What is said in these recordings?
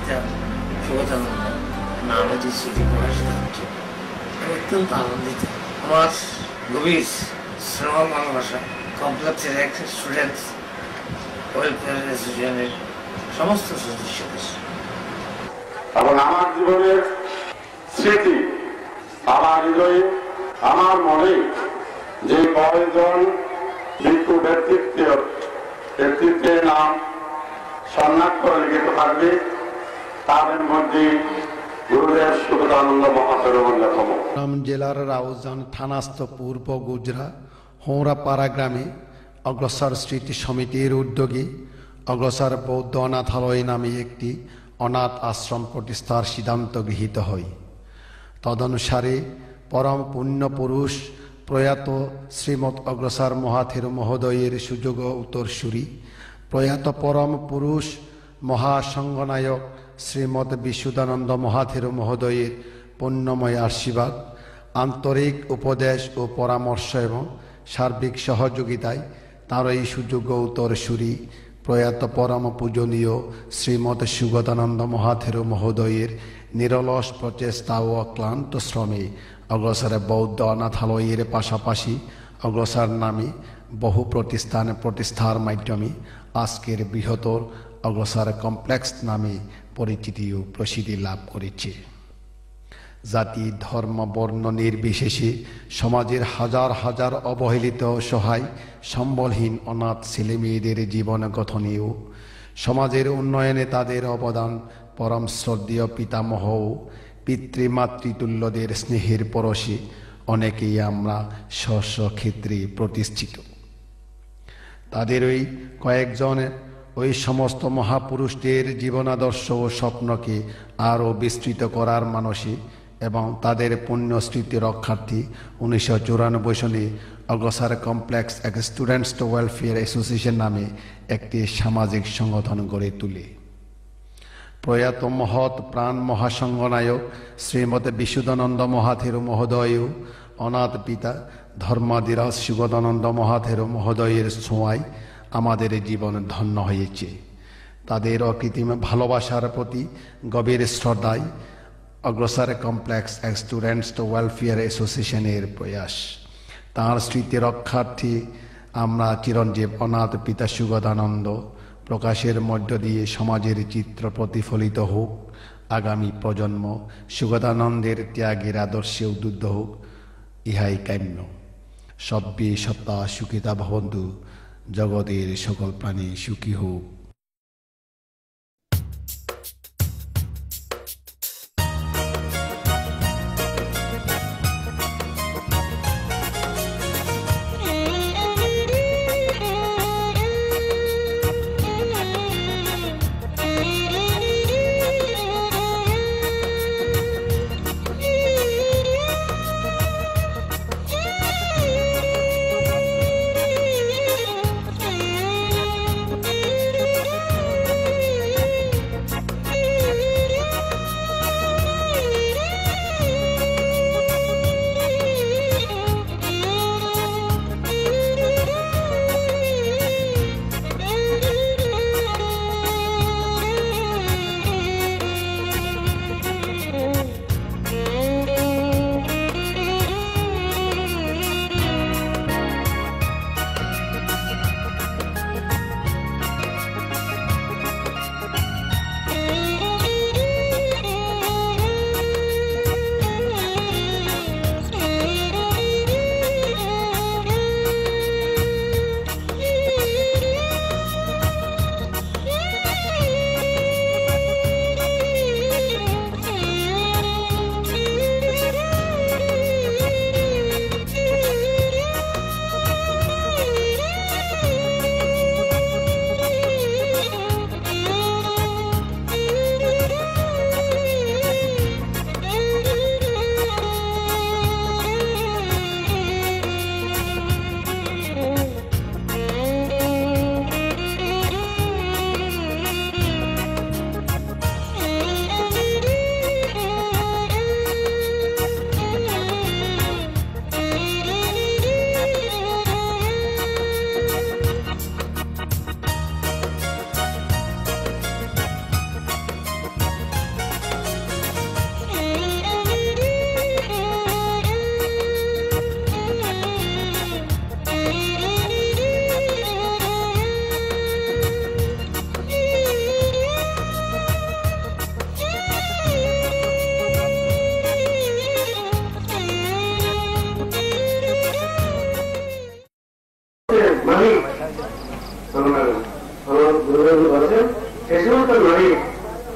পিতা সুগতানন্দ নামটি স্মৃতি প্রকাশিত হচ্ছে। আমি অত্যন্ত আনন্দিত। আমার গভীর শ্রম ভালোবাসা কমপ্লেক্সের এক স্টুডেন্টস ওয়েলফেয়ার অ্যাসোসিয়েশনের সমস্ত সদস্যদের এবং আমার জীবনের স্মৃতি আমার হৃদয়ে আমার মনে যে কয়েকজন বিজ্ঞ ব্যক্তিত্বের নাম স্বর্ণাক্ষরে লিখিত থাকবে তাদের মধ্যে গুরুদেব সুগতানন্দ মহাশয় অন্যতম। জেলার রাউজান থানাস্থ পূর্ব গুজরা হৌরাপাড়া গ্রামে অগ্রসর স্মৃতি সমিতির উদ্যোগে অগ্রসর বৌদ্ধ অনাথালয় নামে একটি অনাথ আশ্রম প্রতিষ্ঠার সিদ্ধান্ত গৃহীত হয়। তদনুসারে পরম পুণ্য পুরুষ প্রয়াত শ্রীমৎ অগ্রসর মহাথের মহোদয়ের সুযোগ উত্তরসূরি প্রয়াত পরম পুরুষ মহাসংঘনায়ক শ্রীমৎ বিশুদ্ধানন্দ মহাথের মহোদয়ের পুণ্যময় আশীর্বাদ, আন্তরিক উপদেশ ও পরামর্শ এবং সার্বিক সহযোগিতায় তাঁর এই সুযোগ্য উত্তরসূরি প্রয়াত পরম পূজনীয় শ্রীমৎ সুগতানন্দ মহাথের মহোদয়ের নিরলস প্রচেষ্টা ও অক্লান্ত শ্রমে অগ্রসরে বৌদ্ধ অনাথালয়ের পাশাপাশি অগ্রসর নামে বহু প্রতিষ্ঠার মাধ্যমে আজকের বৃহত্তর অগ্রসর কমপ্লেক্স নামে পরিচিতি ও প্রসিদ্ধি লাভ করেছে। জাতি ধর্ম বর্ণ নির্বিশেষে সমাজের হাজার হাজার অবহেলিত সহায় সম্বলহীন অনাথ ছেলেমেয়েদের জীবন গঠনেও সমাজের উন্নয়নে তাদের অবদান পরম শ্রদ্ধেয় পিতামহ ও পিতৃমাতৃতুল্যদের স্নেহের পরশে অনেকেই আমরা স্ব ক্ষেত্রে প্রতিষ্ঠিত। তাদের ওই কয়েকজন ওই সমস্ত মহাপুরুষদের জীবনাদর্শ ও স্বপ্নকে আরও বিস্তৃত করার মানসে এবং তাদের পুণ্য স্মৃতি রক্ষার্থে 1994 সালে অগ্রসর কমপ্লেক্স এক স্টুডেন্টস ওয়েলফেয়ার অ্যাসোসিয়েশন নামে একটি সামাজিক সংগঠন গড়ে তোলে। প্রয়াত মহৎ প্রাণ মহাসংঘনায়ক শ্রীমৎ বিশুদ্ধানন্দ মহাথের মহোদয় অনাথ পিতা ধর্মাদিরাজ সুগতানন্দ মহাথের মহোদয়ের ছোঁয়ায় আমাদের জীবন ধন্য হয়েছে। তাদের অকৃত্রিম ভালোবাসার প্রতি গভীর শ্রদ্ধায় অগ্রসর কমপ্লেক্স এক স্টুডেন্টস ওয়েলফেয়ার অ্যাসোসিয়েশনের প্রয়াস। তাঁর স্মৃতি রক্ষার্থে আমরা চিরঞ্জীব অনাথ পিতা সুগতানন্দ প্রকাশের মধ্য দিয়ে সমাজের চিত্র প্রতিফলিত হোক, আগামী প্রজন্ম সুগতানন্দের ত্যাগের আদর্শে উদ্বুদ্ধ হোক, ইহাই কাম্য। সব্যে সত্তা সুখিতা ভবন্তু, জগতের সকল প্রাণী সুখী হোক।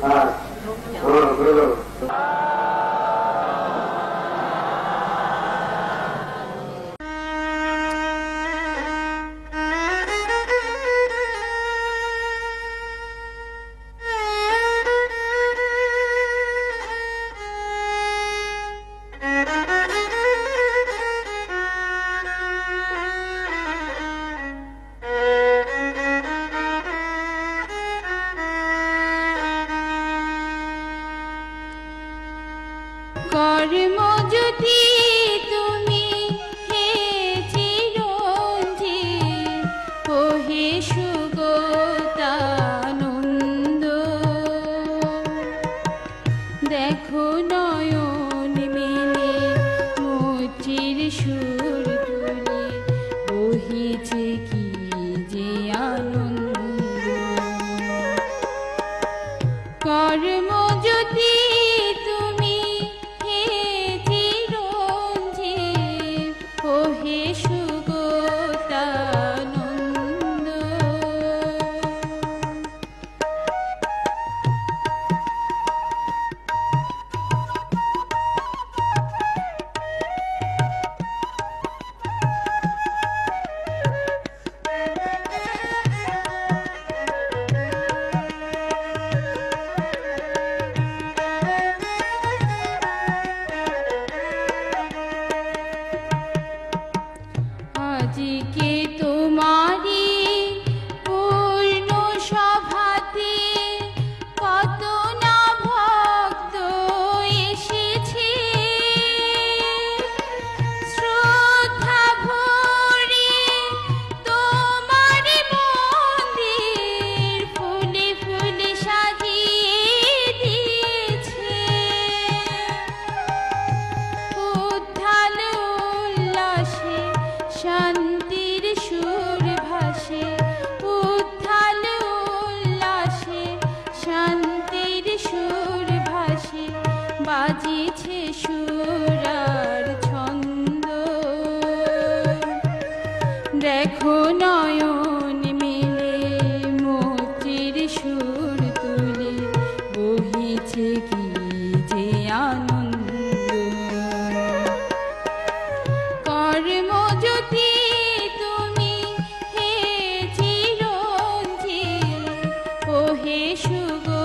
হ্যাঁ বলো কর্ম যদি তুমি হে চিরঞ্জীব ও হে সুগতানন্দ, দেখো নয়ন মেলে মৈত্রীর সুর তুলে বহিছে কি যে আনন্দ। কর্ম যদি তুমি হে চিরঞ্জীব ও হে সুগতানন্দ, আজকে তোমারি পূর্ণ সভাতে কত না ভক্ত এসেছে, শ্রদ্ধা ভরে তোমার মন্দির ফুলে ফুলে সাজিয়ে দিয়েছে। উত্থাল উল্লাসে শান্তির সুর ভাসে, উত্থাল উল্লাসে শান্তির সুর ভাসে, বাজিছে সুরার ছন্দ। দেখো নয়ন মেলে মৈত্রীর সুর তুলে বহিছে কি যে আনন্দ। কর্ম যদি তুমি হে চিরঞ্জীব ও হে সুগতানন্দ,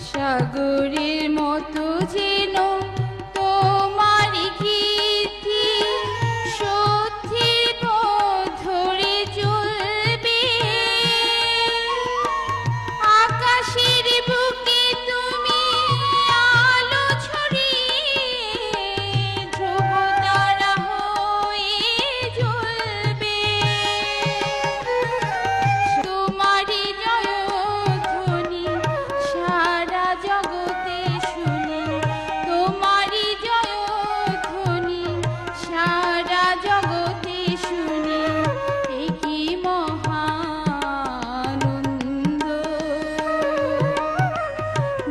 সাগরের মতো যেন তোমার কীর্তি সত্যের পথ ধরে চলবে। আকাশের বুকে তুমি আলো ছড়িয়ে ধ্রুব তারা হয়ে জ্বলবে। তোমারই জয়ধ্বনি সারা জগতে শুনি, তোমারই জয়ধ্বনি সারা জগতে শুনি, এ কি মহানন্দ।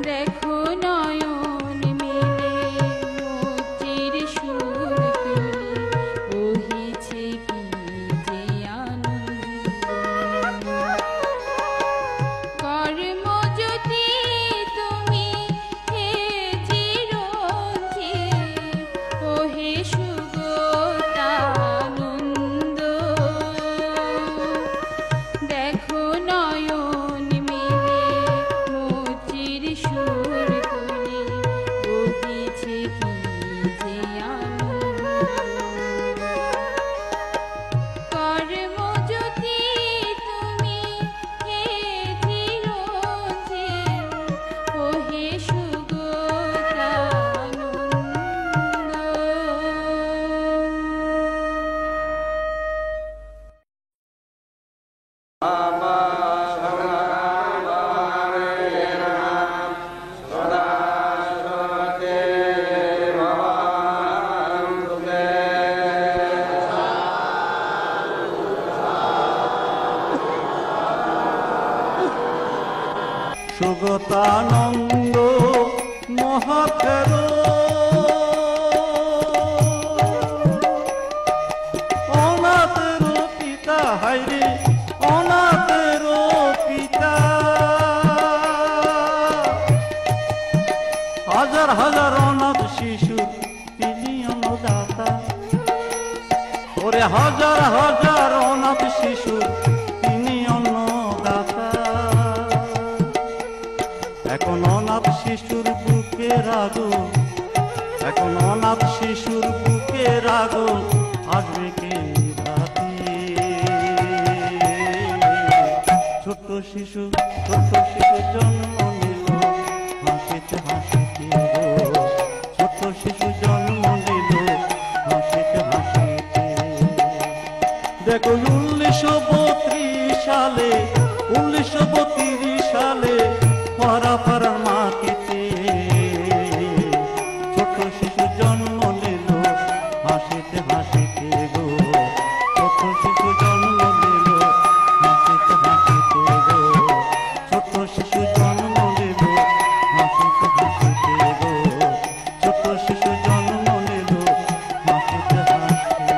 দেখো নয়ন মেলে মৈত্রীর সুর তুলে বহিছে কি যে আনন্দ। কর্ম যদি তুমি হে চিরঞ্জীব ও হে সুগতানন্দ, দেখো নয়ন মেলে মৈত্রীর সুর মমতানন্দ মহাফেরো অনাথের পিতা হাইরে অনাথের পিতা হাজার হাজার অনাথ শিশুর তিনি অন্নদাতা ওরে হাজার হাজার অনাথ শিশুর তিনি অন্নদাতা এখন অনাথ শিশুর বুকে রাগো এখন অনাথ শিশুর বুকে রাগো আসবে কে রাতে ছোট্ট শিশু জন্ম নিল হাসিতে হাসিতে ছোট্ট শিশু জন্ম নিল হাসিতে হাসিতে দেখো 1932 সালে 1932 সালে পরাপার মাটিতে ছোট শিশু জন্ম নিল হাসিতে হাসিতে গো ছোট শিশু জন্ম নিল হাসিতে হাসিতে গো ছোট শিশু জন্ম নিল হাসিতে হাসিতে গো ছোট শিশু জন্ম নিল হাসিতে হাসিতে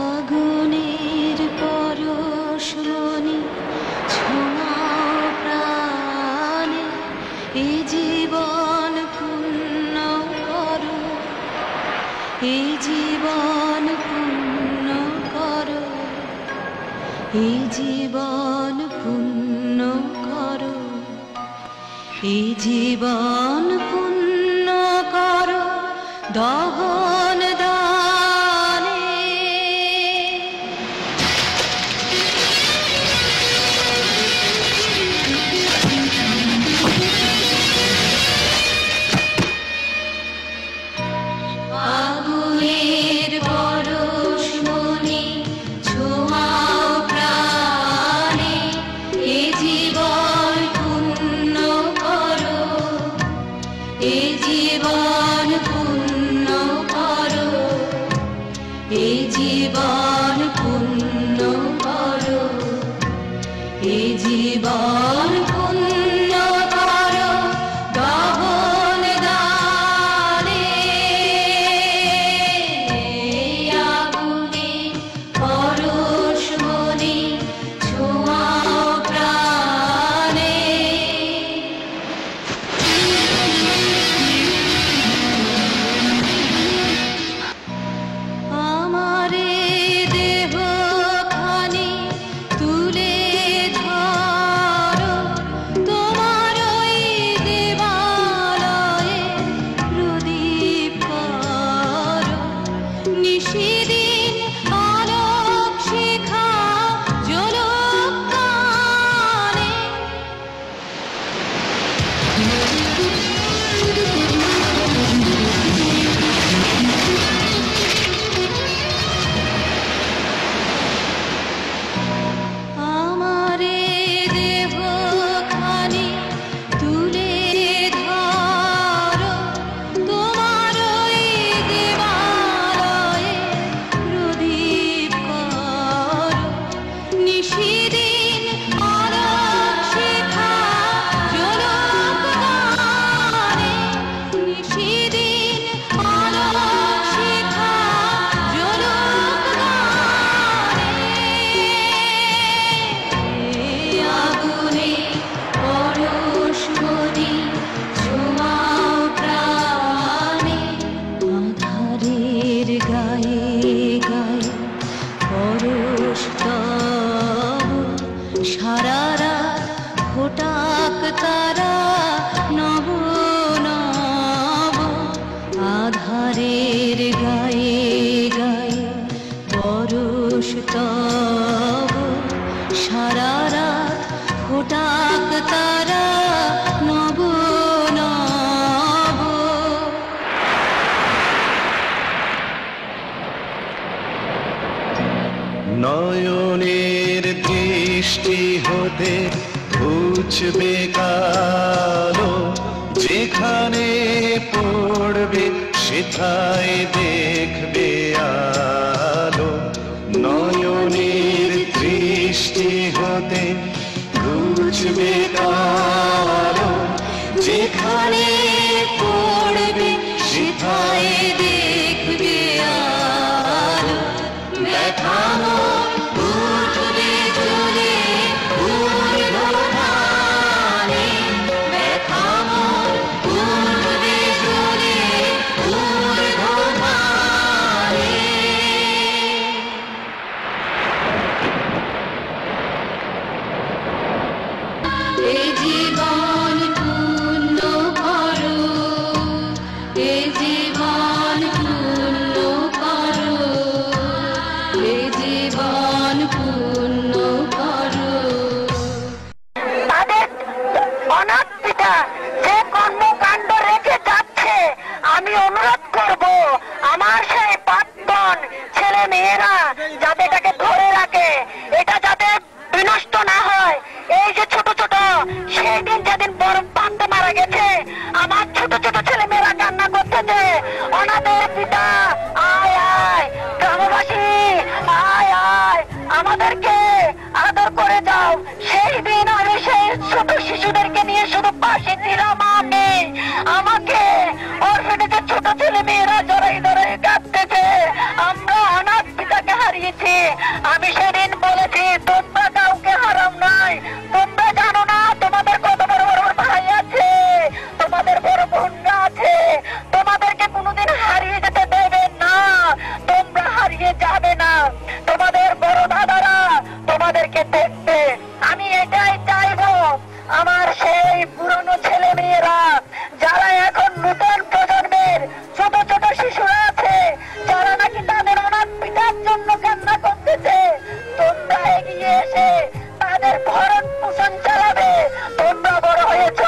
আগুনের পরশমণি ছোঁয়াও প্রাণে এ জীবন পূর্ণ করো এ জীবন পূর্ণ করো এ জীবন পূর্ণ করো এ জীবন পূর্ণ করো দহন দানে আগুনের পরশমণি ছোঁয়াও প্রাণে এ জীবন পূর্ণ করো এ জীবন পূর্ণ করো এ জীবন পূর্ণ করো এ জীবন পূর্ণ করো দহন দানে আগুনে পরশমণি ছোঁয়াও প্রাণে আমারে নয়নের দৃষ্টি হতে বুঝবে কালো, যেখানে পড়বে সেথায় দেখবে আলো। নয়নের দৃষ্টি হতে বুঝবে কালো, যেখানে পড়বে সেথায় দেখবে আলো। দেখানো উঠবে চলে ঊর্ধ্বগানে, দেখানো উঠবে চলে ঊর্ধ্বগানে। এ জীবন পূর্ণ করো, এ জীবন পূর্ণ করো, এ জীবন পূর্ণ করো। তাদের অনাথ পিতা যে কর্মকাণ্ড রেখে যাচ্ছে, আমি অনুরোধ করব আমার সেই প্রাক্তন ছেলে মেয়েরা যাতে এটাকে ধরে রাখে, এটা যাতে বিনষ্ট না হয়। এই যে ছোট ছোট, সেই দিন যেদিন বড় পান্তে মারা গেছে, আমার ছোট ছোট ছেলে মেয়েরা কান্না করতেছে, অনাথের পিতা আয় আয়, গ্রামবাসী আয় আয়, আমাদেরকে আদর করে যাও। সেই দিন আমি সেই ছোট শিশুদেরকে নিয়ে শুধু পাশে ছিলাম, আমি আমাকে অরফানেজের ছোট ছেলে মেয়েরা জড়াই জড়াই কাঁদতেছে, আমরা অনাথ পিতাকে হারিয়েছি। আমি সেদিন বলেছি তোমরা কাউকে হারাম নাই, তোমরা জানো না তোমাদের কত বড় বড় ভাই আছে, তোমাদের বড় বোনরা আছে, তোমাদেরকে কোনোদিন হারিয়ে যেতে দেবে না, তোমরা হারিয়ে যাবে না, তোমাদের বড় দাদারা তোমাদেরকে দেখবে। আমি এটাই চাইবো আমার সেই পুরনো ছেলে মেয়েরা যারা এখন নতুন প্রজন্মের ছোট ছোট শিশুরা আছে, যারা নাকি তাদের অনাথ পিতার জন্য কান্না করতেছে, তোমরা এগিয়ে এসে তাদের ভরণ পোষণ চালাবে। তোমরা বড় হয়েছ,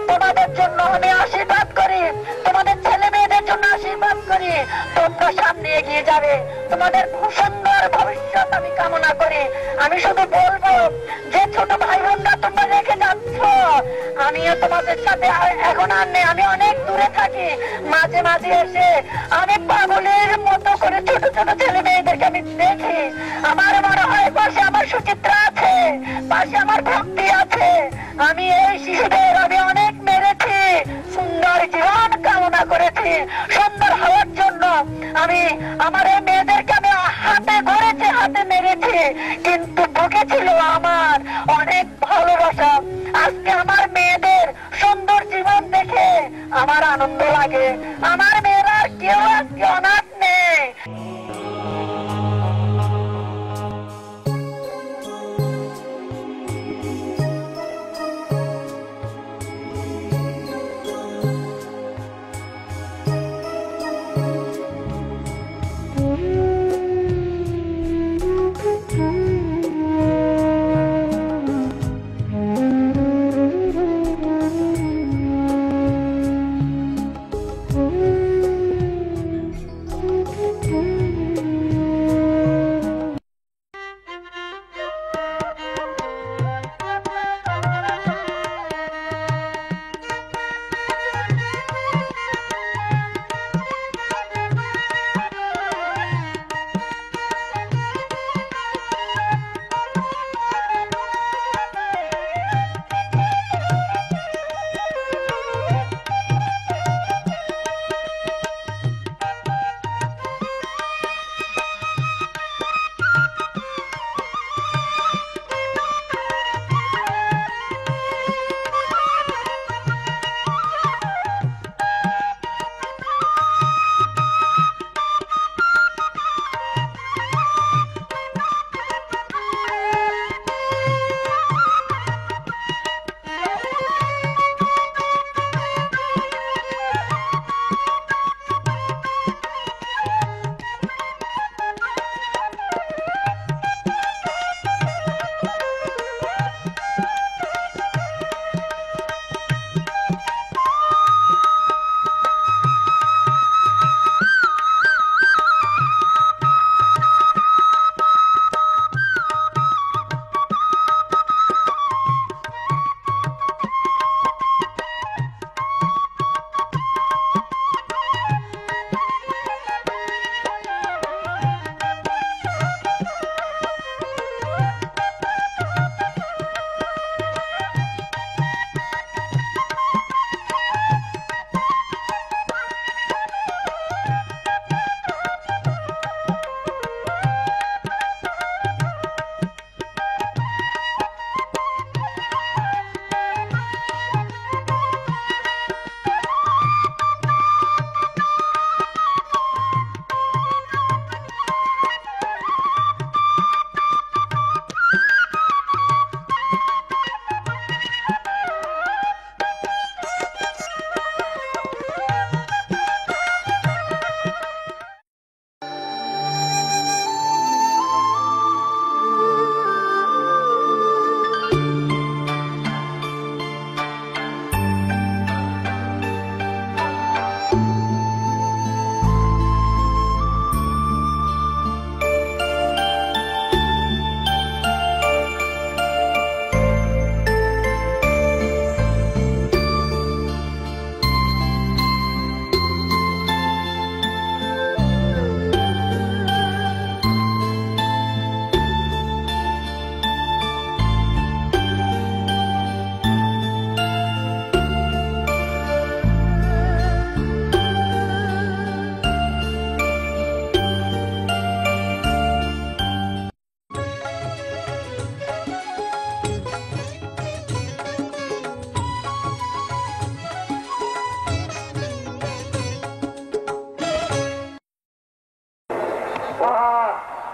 তোমাদের জন্য আমি আশীর্বাদ করি, তোমাদের ছেলে মেয়েদের জন্য আশীর্বাদ করি, তোমরা সামনে এগিয়ে যাবে, তোমাদের সুন্দর ভবিষ্যৎ আমি কামনা করি। আমি শুধু বলবো যে ছোট ভাই বোনরা তোমরা রেখে যাচ্ছ, আমিও তোমাদের সাথে এখন আর নেই, আমি অনেক দূরে থাকি, মাঝে মাঝে এসে আমি পাগলের মতো করে ছোট ছোট ছেলে মেয়েদেরকে আমি দেখি। আমার মনে হয় পাশে আমার সুচিত্রা আছে, পাশে আমার ভক্তি আছে। আমি এই শিশুদের আমি অনেক মেরেছি, সুন্দর জীবন কামনা করেছি, সুন্দর হওয়ার জন্য আমি আমার এই মেয়েদেরকে আমি হাতে ধরেছি, হাতে মেরেছি, কিন্তু বুকে ছিল আমার অনেক ভালোবাসা। আজকে আমার মেয়েদের সুন্দর জীবন দেখে আমার আনন্দ লাগে। আমার মেয়েরা কেউ আজকে অনাথ নেই।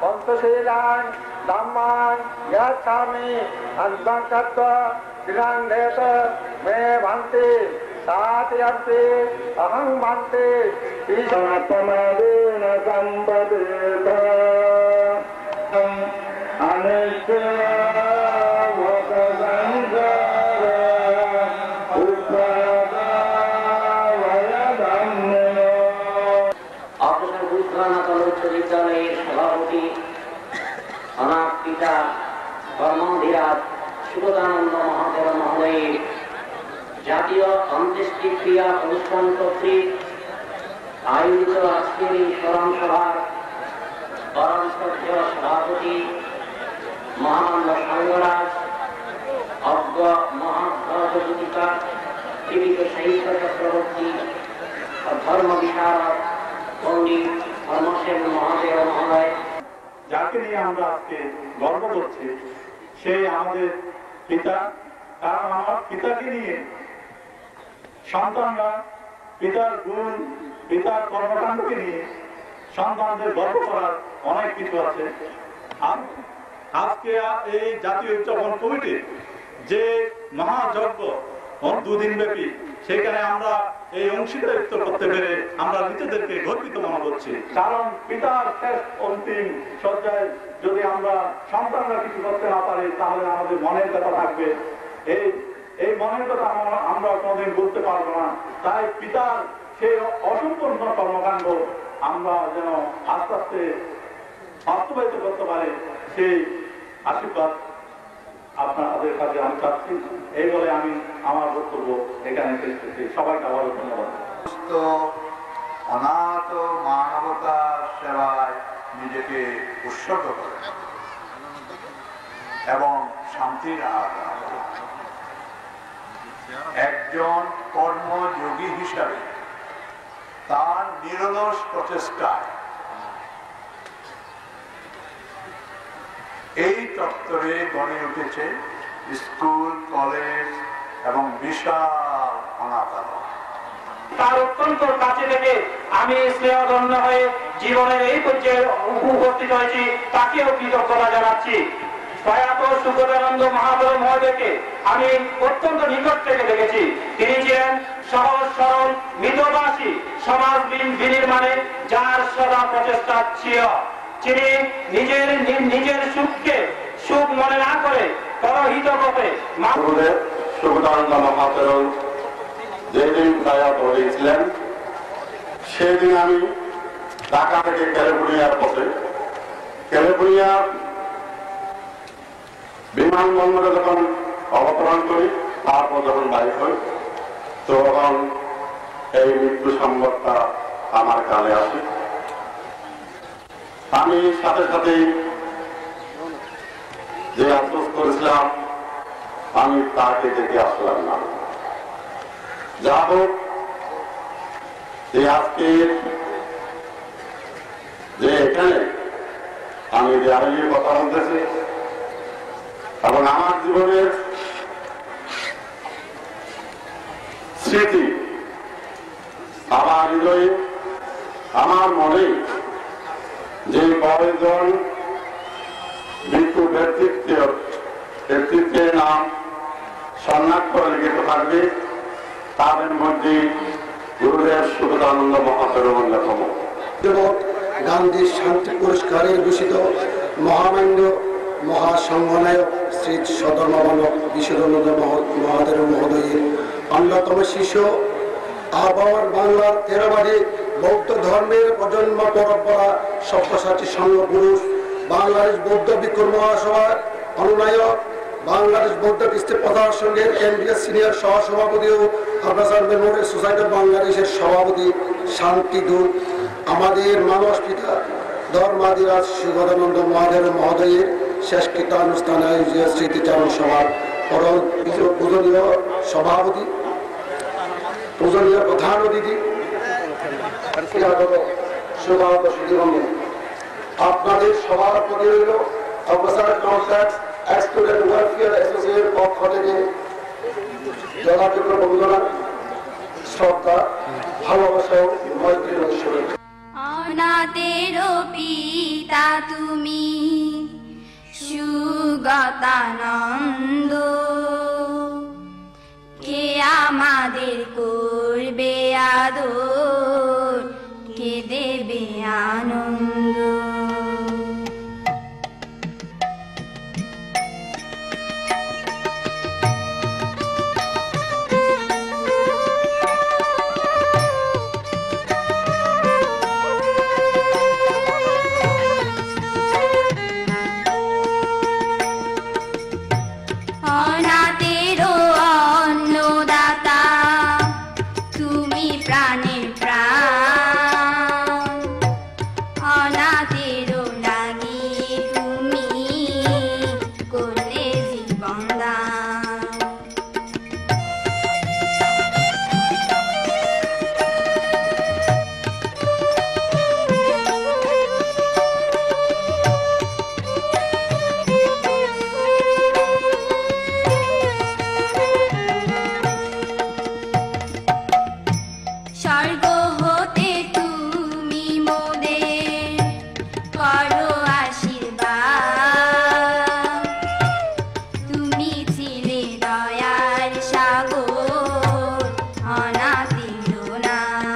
পঞ্চশীলান ධම්මාන් යච්ඡාමි අන්තංකත්ව විරංගේත මේ වන්ති සාතියන්ති අහං මන්ති ඊසනත්තමදේන සම්පදේත අනිත්‍ය বিদ্যালয়ের সভাপতি অনাথ পিতা কর্মধীরাজ সুবোধানন্দ মহাদেব মহোদয়ের জাতীয় অন্ত্যেষ্টিক্রিয়া অনুষ্ঠান কর্তৃক আয়োজিত আজকের এই স্মরণ সভার পরম শ্রদ্ধেয় সভাপতি মহামান্য সাংগরাজ অজ্ঞ মহাভ্রজীবিকা জীবিত সাহিত্য চক্রবর্তী ধর্ম বিশারদ পণ্ডিত ধর্মসেন মহাদেব মহোদয়, যাকে নিয়ে আমরা আজকে গর্ব করছি সেই আমাদের পিতা। কারণ আমার পিতাকে নিয়ে সন্তানরা পিতার গুণ পিতার কর্মকাণ্ডকে নিয়ে সন্তানদের গর্ব করার অনেক কিছু আছে। আজকে এই জাতীয় উদযাপন কমিটির যে মহাযজ্ঞ দুদিন ব্যাপী, সেখানে আমরা এই অংশীদারিত্ব করতে পেরে আমরা নিজেদেরকে গর্বিত মনে করছি। কারণ পিতার শেষ অন্তিম সজ্জায় যদি আমরা সন্তানরা কিছু করতে না পারি তাহলে আমাদের মনের কথা থাকবে, এই মনের কথা আমরা কোনোদিন বলতে পারবো না। তাই পিতার সেই অসম্পূর্ণ কর্মকাণ্ড আমরা যেন আস্তে আস্তে বাস্তবায়িত করতে পারি, সেই আশীর্বাদ আপনাদের কাছে আমি চাচ্ছি। এই বলে আমি আমার বক্তব্য এখানে শেষ করছি। সবাইকে আবারও ধন্যবাদ। অনাথ মানবতা সেবায় নিজেকে উৎসর্গ করে এবং শান্তির একজন কর্মযোগী হিসাবে তার নিরলস প্রচেষ্টায় এই চত্বরে গড়ে উঠেছে স্কুল, কলেজ এবং বিশাল অনাথালয়। তার অত্যন্ত কাছে থেকে আমি স্নেহধন্য হয়ে জীবনের এই পর্যায়ে উপস্থিত হয়েছি, তাকেও কৃতজ্ঞতা জানাচ্ছি। প্রয়াত সুবোধানন্দ মহাদেব মহোদয়কে আমি অত্যন্ত নিকট থেকে দেখেছি। তিনি ছিলেন সহজ সরল মিতভাষী সমাজ বিনির্মাণে যার সদা প্রচেষ্টা ছিল। তিনি নিজের সুখকে সুখ মনে না করে পরহিত করতে সুবোধানন্দ মহাদেব যেদিন প্রয়াত হয়েছিলেন সেদিন আমি ঢাকা থেকে ক্যালিফোর্নিয়ার পথে ক্যালিফোর্নিয়ার বিমানবন্দরে যখন অবতরণ করি, তারপর যখন বাইর হই, তখন এই মৃত্যু সংবাদটা আমার কানে আসে। আমি সাথে সাথেই যে আফসোস করেছিলাম আমি তাকে দেখে আসলাম না। যা হোক, আজকের যে এখানে আমি দাঁড়িয়ে কথা বলতেছি এবং আমার জীবনের স্মৃতি আমার হৃদয়ে আমার মনে যে কয়েকজন মৃত্যু ব্যক্তিত্বের নাম স্বর্ণাক্ষরে লিখিত থাকবে, তাদের মধ্যে গুরুদেব সুবোধানন্দ মহাদেব অন্যতম। গান্ধী শান্তি পুরস্কারের ভূষিত মহামান্য মহাসংঘনায়ক শ্রী সদরমানব বিশ্বনাথ মহাদেব মহোদয়ের অন্যতম শিষ্য, আবার বাংলার থেরাবাদী বৌদ্ধ ধর্মের প্রজন্ম পরম্পরা সব্যসাচী সংঘ পুরুষ, বাংলাদেশ বৌদ্ধ বিক্ষোভ মহাসভার অনুনায়ক, বাংলাদেশ বৌদ্ধ কৃষ্টি প্রধান সংঘের কেন্দ্রীয় সিনিয়র সহসভাপতি ও আব্রাসার মেমোরিয়াল সোসাইটি অফ বাংলাদেশের সভাপতি, শান্তিদূত, আমাদের মানস পিতা ধর্মাদিরাজ সুবোধানন্দ মহাদেব মহোদয়ের শেষকৃত অনুষ্ঠানে আয়োজিত স্মৃতিচারণ সভার পরম পূজনীয় সভাপতি, পূজনীয় প্রধান অতিথি, আপনাদের সবার প্রতি রইল অবসর কন্ট্যাক্ট স্টুডেন্ট ওয়েলফেয়ার অ্যাসোসিয়েশনের পক্ষ থেকে যথাযোগ্য বন্দনা, শ্রদ্ধা, ভালোবাসা ও মৈত্রীর শুভেচ্ছা। অনাথেরও পিতা তুমি সুগতানন্দ, কে আমাদের করবে আদর, কে দেবে আনন্দ। অনাথেরও অন্নদাতা তুমি প্রাণের প্রাণ, অনাথেরও লাগি তুমি করলে জীবন দান। স্বর্গ হতে তুমি মোদের করো আশীর্বাদ, তুমি ছিলে দয়ার সাগর, অনাথেরও নাম।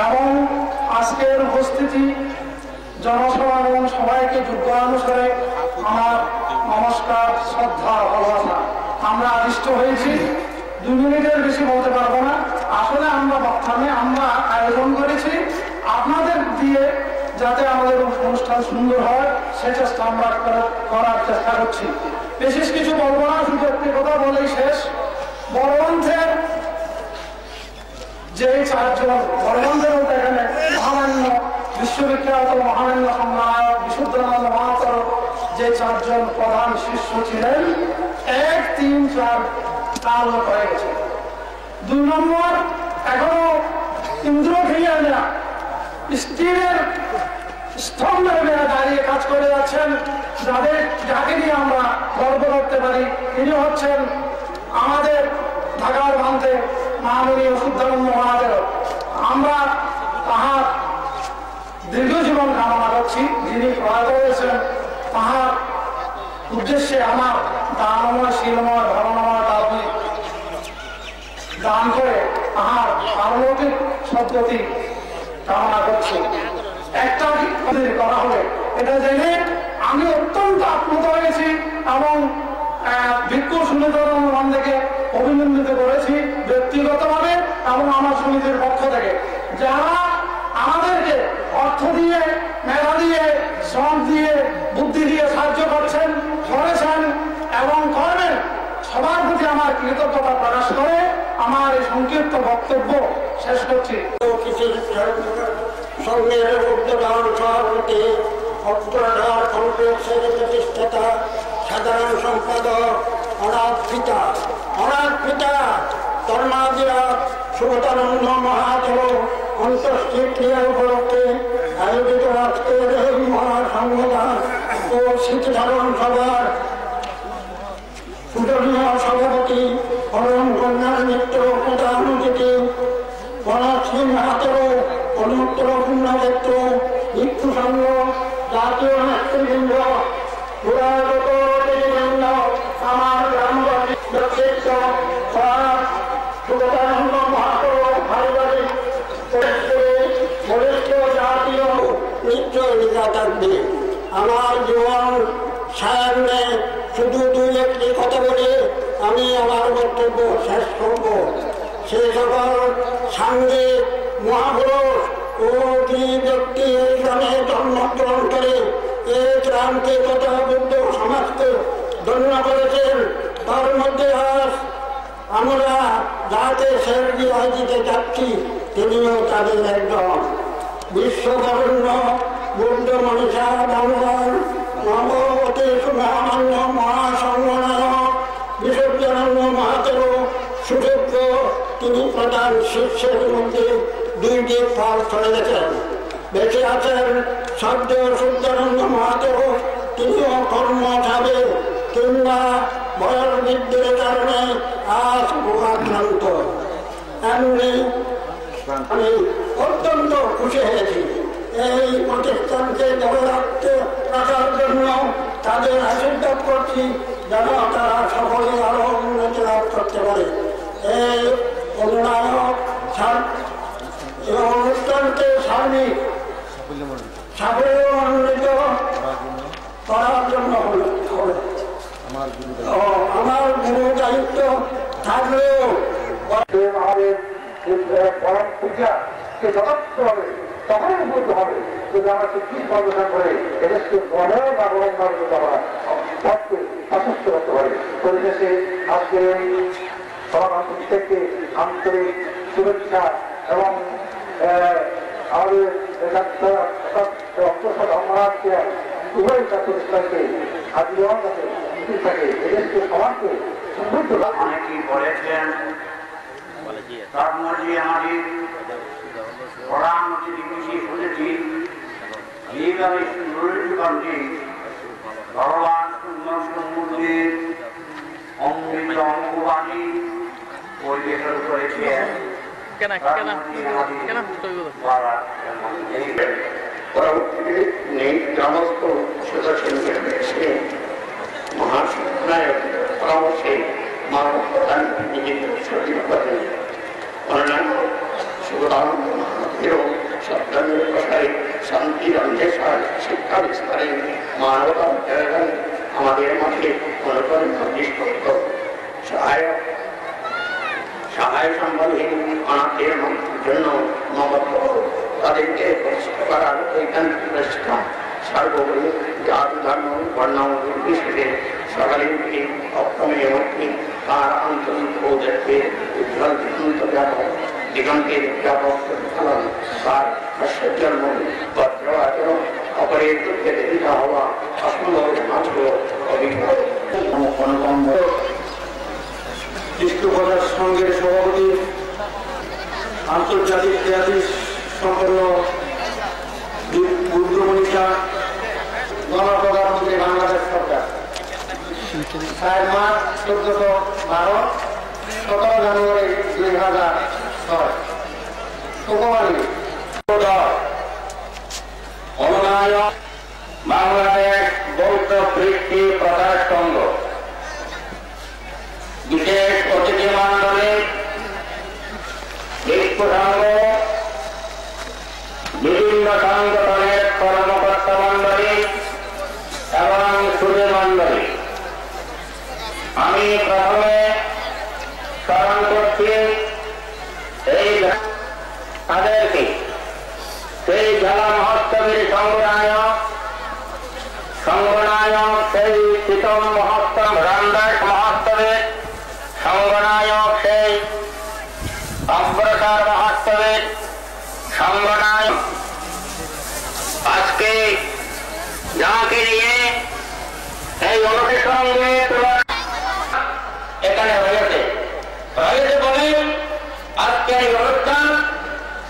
এবং আজকের উপস্থিতি জনসভা এবং সবাইকে যোগ্য অনুসারে আমার নমস্কার, শ্রদ্ধা, ভালোবাসা। আমরা আদিষ্ট হয়েছি, 2 মিনিটের বেশি বলতে পারবো না। আসলে আমরা বক্তব্যে আমরা আয়োজন করেছি আপনাদের দিয়ে, যাতে আমাদের অনুষ্ঠান সুন্দর হয় সে চেষ্টা আমরা করার চেষ্টা করছি। বিশেষ কিছু বলবো না, শুধু একটি কথা বলেই শেষ। বড়বন্ধের যে 4 জন বড়বন্ধের মধ্যে এখানে মহামান্য বিশ্ববিখ্যাত মহামান্য সম্রাট বিশুদ্ধানন্দ মহাতর যে 4 জন প্রধান শিষ্য ছিলেন, 1, 3, 4 কাল হয়ে গেছে। 2 নম্বর, এখনো ইন্দ্রখিয়ানা স্টিলের স্তম্ভের মেয়ে দাঁড়িয়ে কাজ করে যাচ্ছেন, যাকে নিয়ে আমরা গর্ব করতে পারি। তিনি হচ্ছেন আমাদের ঢাকার মাননীয় শুদ্ধানন্দ মহাদেব, আমরা তাহার দীর্ঘ জীবন কামনা করছি। যিনি প্রয়াত হয়েছেন তাহার উদ্দেশ্যে আমার দানময় শিলময় ধর্মময় দাবি দান করে তাহার পারলৌকিক সদ্গতি কামনা করছি। একটা করা হবে এটা জেনে আমি অত্যন্ত আপ্লুত হয়েছি এবং ভিক্ষু সুনীতরণ থেকে অভিনন্দিত করেছি ব্যক্তিগতভাবে এবং আমার সমিতির পক্ষ থেকে, যারা আমাদেরকে অর্থ দিয়ে, মেধা দিয়ে, শ্রম দিয়ে, বুদ্ধি দিয়ে সাহায্য করছেন, করেছেন এবং করবেন, সবার প্রতি আমার কৃতজ্ঞতা প্রকাশ করে আমার এই সংক্ষিপ্ত বক্তব্য শেষ করছি। সংঘের উদ্যোগন সভাপতি, অগ্রধার কমপ্লেক্সের প্রতিষ্ঠাতা, সাধারণ সম্পাদক, অনাথ পিতা ধর্মাদিরাজ শুভতানন্দ মহাদেব অন্তর্ষ্টি ক্রিয়া উপলক্ষে আয়োজিত আজকের এই মহাসংবিধান ও স্মৃতিধারণ সভার পূজনীয় সভাপতি, পরম কন্যার মিত্র প্রধান অতিথি, গণশ্রী মাহাতের অনুত্তর পুণ্যক্ষেত্র ভিক্ষু সংঘ, জাতীয় নেতৃবৃন্দ, পুরাগত নেতৃবৃন্দ, আমার গ্রামবাসী ব্যক্তিত্ব, শুভতানন্দ মহাপুর পারিবারিক বরিষ্ঠ জাতীয় নিশ্চয় লেখা থাকবে। আমার জীবন সামনে শুধু দুই একটি কথা বলে আমি আমার বক্তব্য শেষ করব। সে সকল সাংঘিক মহাপুরুষ ও তিনি ব্যক্তি এই গ্রামে জন্মগ্রহণ করে এই গ্রামকে তথা বুদ্ধ সমাজকে ধন্য করেছেন। তার মধ্যে আজ আমরা যাতে শেষ বিদায় দিতে যাচ্ছি তিনিও তাদের একজন। বিশ্ববরণ্য বুদ্ধ মনীষা ভগবান নবতী সুনামান্য মহাসংঘনায়ক বিশ্বজনন্য মহাদেব সুযোগ্য, তিনি প্রধান শিষ্যের মধ্যে দুইটি ফল চলে গেছেন। বেঁচে আছেন সদ্য শুদ্ধানন্দ মহাদেব, তিনিও কর্মভাবে কিংবা বয়স বৃদ্ধির কারণে আজ ভোগাক্রান্ত। এমনি আমি অত্যন্ত খুশি হয়েছি এই প্রতিষ্ঠানকে ধরে রাখার জন্য। তাদের আশীর্বাদ করছি যেন তারা সকলে আরো উন্নতি লাভ করতে পারে। এই উন্নয়ক এবং অনুষ্ঠানকে সার্বিক সাফল্যমণ্ডিত করার জন্য আমার গুরু দায়িত্ব থাকলেও পরম পূজাকে যথার্থ হবে, তখনই উপলব্ধ হবে যদি আমরা ঠিক গবেষণা করে এদেশকে বড় বা বরংভাবে আমরা পথকে সচেষ্ট করতে পারি। পরিশেষে আজকে সভাকান্ত থেকে আন্তরিক শুভেচ্ছা এবং আমাদের ধর্মরাজকে উভয় প্রতিষ্ঠানকে আজীবন যাতে থাকে এদেশকে সমাজকে সমৃদ্ধ। অনেকেই বলেছেন তার মধ্যে আমাদের প্রধান অতিথি বেশি শুনেছি এইভাবে সুন্দরী ভগবান সুন্দর সমুদ্রের অমৃত অঙ্গবাণী পরিবেশন করেছেন। পরবর্তীতে নেই গ্রামস্থ সদস্যদের এসে মহাসংঘনায়ক পরামর্শে মানব প্রধান নিজেকে সঠিক করেন। অন্যান্য শুভতানন্দ মহাদেব সত্যানের প্রসারে শান্তির অন্বেষণ শিক্ষা বিস্তারে মানবতা উদ্যোগন আমাদের মাঝে অনুকরণ নিষ্পক্ষ সহায় সম্বন্ধে অনাথের জন্য মমত্ব তাদেরকে প্রতিষ্ঠা করার বৈজ্ঞানিক প্রচেষ্টা সর্বোপরি জাতি ধর্ম বর্ণ নির্বিশেষে সকালে অক্ষমে মধ্যে তার আন্তরিক ঔদার্যের উজ্জ্বল দিগন্ত ব্যাপক দিগন্তের ব্যাপক প্রতিফলন তার আশ্চর্যজন্ম পত্র আচরণ অপরের দুঃখে দিতে হওয়া অসম্ভব মাত্র অভিজ্ঞতা। বিষ্ণু প্রসাদ সংঘের সভাপতি, আন্তর্জাতিক খ্যাতি সম্পন্ন বুদ্ধ মনীষা, গণপ্রধানমন্ত্রী বাংলাদেশ সরকার, 4 মার্চ 1412, 17 জানুয়ারি 2000 বাংলাদেশ বৌদ্ধ কৃষ্টি প্রচার সংঘ বিশেষ অতিথি মন্ডলী ভিক্ষু সংঘ বিভিন্ন সংগঠনের কর্মকর্তা মন্ডলী এবং সুধী মন্ডলী, আমি প্রথমে স্মরণ করছি এই তাদেরকে সেই ঝালা মহোৎসবের সংগনায়ক সেই শীতম মহোৎসব রামদাস মহোৎসবের সংগনায়ক সেই অগ্রসর মহোৎসবের সংগনায়ক আজকে যাকে নিয়ে এই অনুষ্ঠানে এখানে হয়েছে বলে আজকের এই অনুষ্ঠান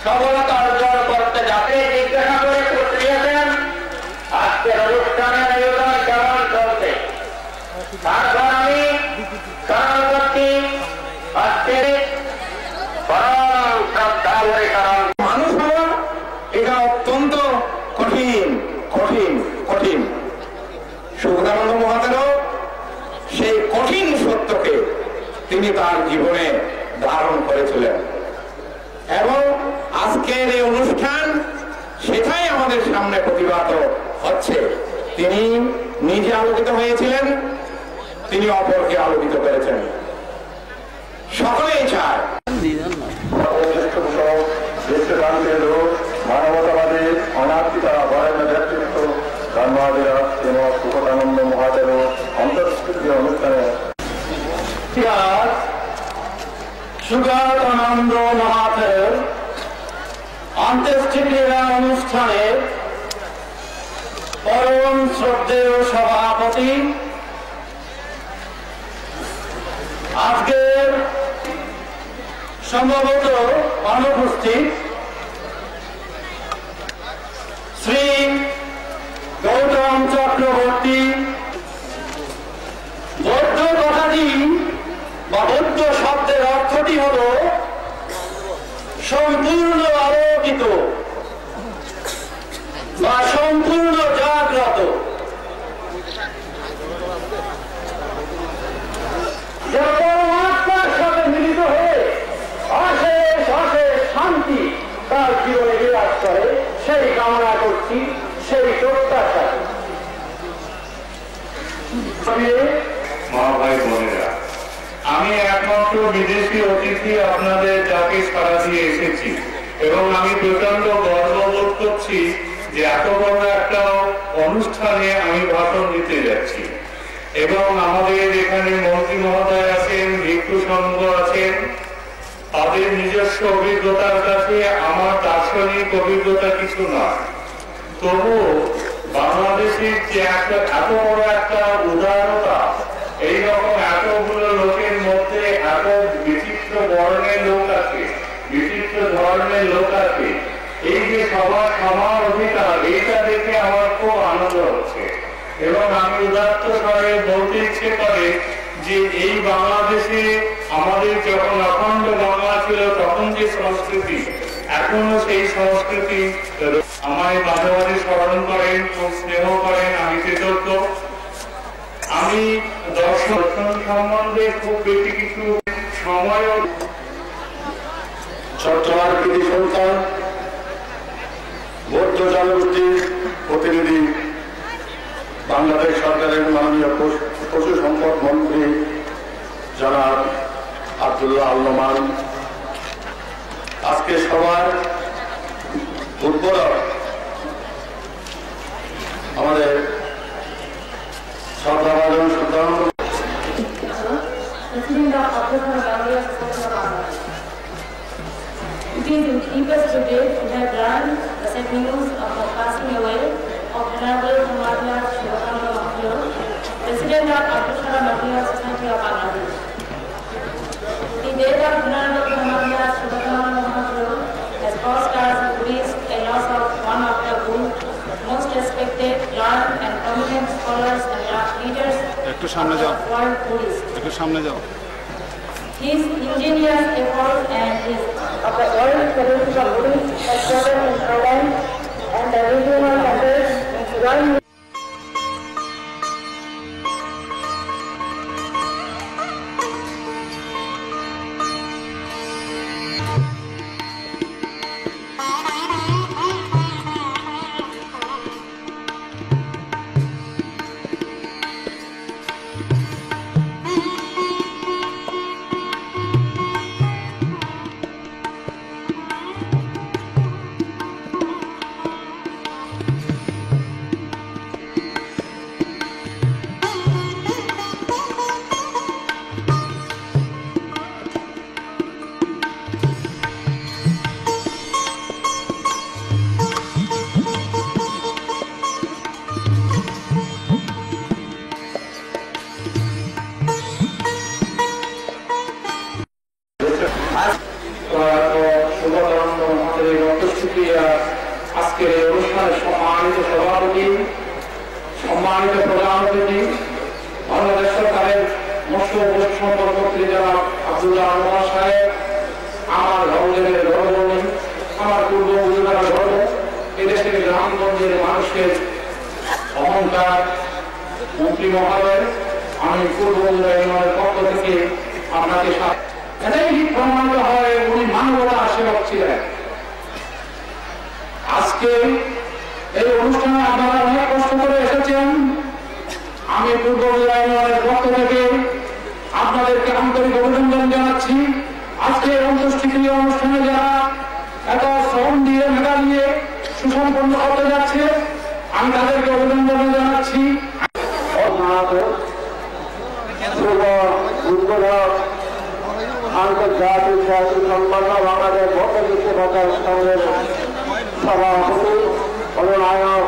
সফলতা অর্জন করতে যাতে জিজ্ঞাসা করে দিয়েছেন আজকের অনুষ্ঠানের আয়োজন কেমন চলছে। তারপর আমি স্মরণ করছি আজকের পরম শ্রদ্ধা মানুষ হওয়া এটা অত্যন্ত কঠিন কঠিন কঠিন। সুখদানন্দ মহাদেব সেই কঠিন সত্যকে তিনি তার জীবনে ধারণ করেছিলেন এবং আজকের এই অনুষ্ঠান সেটাই আমাদের সামনে প্রতিভাত হচ্ছে। তিনি নিজে আলোকিত হয়েছিলেন, তিনি অপরকে আলোকিত করেছেন। সকলেই চায় মানবতাবাদী অনার্থিতা বরেণ্য ব্যক্তিত্ব ধর্মাদিরা শ্রীমৎ সুখদানন্দ মহাদেব অন্তর্স্কৃতি অনুষ্ঠানে সুখদানন্দ মহাদেব অন্ত্যেষ্টিক্রিয়া অনুষ্ঠানে পরম শ্রদ্ধেয় সভাপতি আজকের সম্ভবত অনুপস্থিত শ্রী গৌতম চক্রবর্তী। বৌদ্ধ কথাটি বা বৌদ্ধ শব্দের অর্থটি হল সম্পূর্ণ আলোকিত বা সম্পূর্ণ জাগ্রত। পরমাত্মার সাথে মিলিত হয়ে অশেষ অশেষ শান্তি তার জীবনে বিরাজ করে সেই কামনা করছি, সেই প্রত্যাশা। মা ভাই বোনেরা, আমি একমাত্র বিদেশি অতিথি আপনাদের যাকে সাড়া দিয়ে এসেছি এবং আমি প্রচন্ড গর্ববোধ করছি যে এত বড় একটা অনুষ্ঠানে আমি ভাষণ দিতে যাচ্ছি এবং আমাদের এখানে মন্ত্রী মহোদয় আছেন, ভিক্ষু সংঘ আছেন, তাদের নিজস্ব অভিজ্ঞতার কাছে আমার দার্শনিক অভিজ্ঞতা কিছু নয়। তবু বাংলাদেশের যে একটা এত বড় একটা উদারতা, এইরকম এতগুলো লোকের মধ্যে এত বিচিত্র বর্ণের লোক আছে, বিচিত্র ধর্মের লোক আছে, এই যে সবার সমান অধিকার, এইটা দেখে আমার খুব আনন্দ হচ্ছে এবং আমি উদাত্ত স্বরে বলতে ইচ্ছে করে যে এই বাংলাদেশে আমাদের যখন অখণ্ড বাংলা ছিল তখন যে সংস্কৃতি, এখনো সেই সংস্কৃতি আমায় মাঝে মাঝে স্মরণ করেন, খুব স্নেহ করেন, আমি কৃতজ্ঞ। আমি দর্শন সম্বন্ধে খুব বেশি কিছু সময় চট্টগ্রাম কৃতি সন্তান বৌদ্ধ জনগোষ্ঠীর প্রতিনিধি বাংলাদেশ সরকারের মাননীয় পশু সম্পদ মন্ত্রী জনাব আব্দুল্লাহ আল নোমান, আজকে সবার উদ্বোধক আমাদের শ্রদ্ধাভাজন Shraddhananda It is with deepest regret we have learned the sad news of the passing away of Honorable Dhammadhyar Shivakananda Mahathir, President of Abdusara Mahathir Society of Bangladesh. The death of Honorable Dhammadhyar Shivakananda Mahathir has caused us Buddhists a loss of one of the most respected, learned and prominent scholars and leaders of world Buddhists. His ingenious efforts and his of the World Fellowship of Buddhist Headquarters in Thailand and the regional centers in Iran. আজকের এই অনুষ্ঠানের সম্মানিত সভাপতি, সম্মানিত প্রধান অতিথি, বাংলাদেশ সরকারের মৎস্য সম্পর্কমন্ত্রী জনাব আব্দুল্লাহ আনোয়ার সাহেব, আমার ধর্মের ধর্মী, আমার পূর্ব গুরুদার ধর্ম, এদেশের গ্রামগঞ্জের মানুষের অহংকার, মন্ত্রী মহোদয়, আমি পূর্ব ইউনিয়নের পক্ষ থেকে আপনাকে এটাই প্রমাণিত হয় উনি মানবতার সেবক ছিলেন। আজকে এই অনুষ্ঠানে আপনারা অনেক কষ্ট করে এসেছেন। আমি পূর্ব ইউনিয়নের পক্ষ থেকে আপনাদেরকে আন্তরিক অভিনন্দন জানাচ্ছি। আজকে অন্ত্যেষ্টিক্রিয়া অনুষ্ঠানে যারা এত শ্রম দিয়ে মেধা দিয়ে সুসম্পন্ন করতে যাচ্ছে, আমি তাদেরকে অভিনন্দন জানাচ্ছি। আন্তর্জাতিক জাতি সম্পন্ন বাংলাদেশ ভৌতবিশ্ব ভাষার সংঘের সভাপতি অনুনায়ক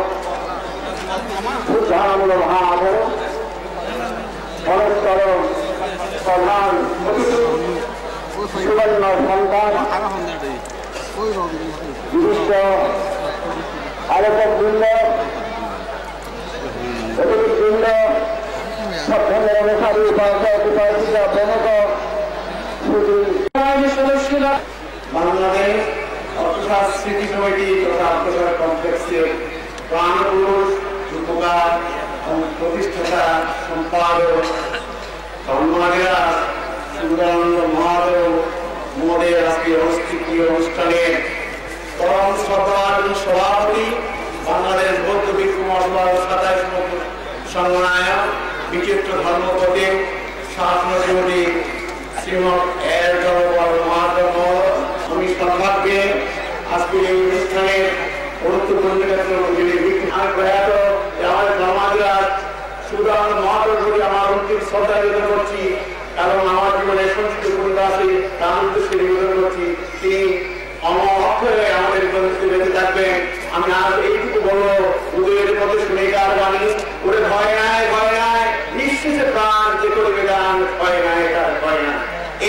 উদ্ধারমূল মহাধর পরস্পর প্রধান সুবর্ণ সন্তান বিশিষ্ট আলোচকবৃন্দ, অতিথিবৃন্দ, সভ্যের অনুসারী উপাসক উপাসিকা প্রমুখ সদস্যরা, বাংলাদেশ অর্থসার স্মৃতি কমিটি তথা অর্থসার কমপ্লেক্সের প্রাণপুরুষ, রূপকার এবং প্রতিষ্ঠাতা সম্পাদক ধর্মাদেরা সুন্দরানন্দ মহাদেব মোদের আজকে অনুষ্ঠিত অনুষ্ঠানের পরম শ্রদ্ধার সভাপতি, বাংলাদেশ বৌদ্ধ ভিক্ষু মহাসভার 27 সংগঠনায়ক, বিচিত্র ধর্মপতি শাসনজীবী শ্রীমৎ এর মহাদেব, আমি সর্বাগ্রে আজকে এই অনুষ্ঠানের গুরুত্বপূর্ণ প্রয়াত আমাদের ধর্মাদিরাজ সুদান মহাদেব প্রতি আমার অন্তিম শ্রদ্ধা নিবেদন করছি, কারণ আমার জীবনে সঞ্চিত পূর্ণ আছে তার উদ্দেশ্যে নিবেদন করছি। তিনি অক্ষরে আমাদের বেঁচে থাকবেন। আমি আর এইটুকু বলবো, উদয়ের পথে শুনে কার বাণী, ওরে ভয় নাই ভয় নাই, নিঃশেষে প্রাণ যে করবে গান, ভয় নাই তার ভয় না।